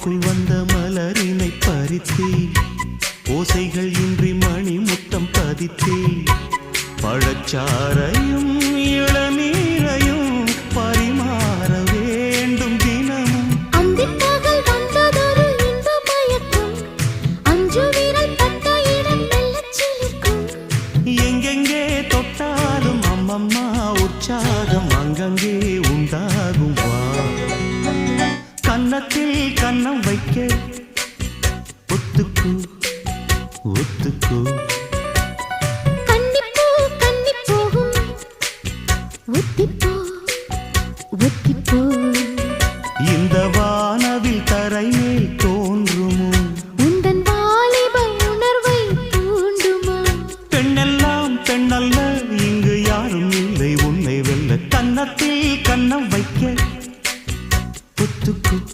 மொழிக்குள் வந்த மலரினை பறித்தே ஓசைகள் இன்றி மணி முத்தம் பதித்தே பழச்சாரையும் இளநீரையும் பரிமாற வேண்டும் தினமும். அந்திப்பகல் வந்ததொரு இன்ப மயக்கம், அஞ்சு விரல் பட்ட இடம் மெல்லச் சிலிர்க்கும். எங்கெங்கே தொட்டாலும் அம்மம்மா உற்சாகம் அங்கங்கே உண்டாகும். வா கன்னத்தில் கன்னம் வைக்க ஒத்துக்கு ஒத்துக்கு. கன்னிப்பூ கன்னி போகும், ஒத்திப்போ ஒத்திப்போ. இந்த வானவில் தரை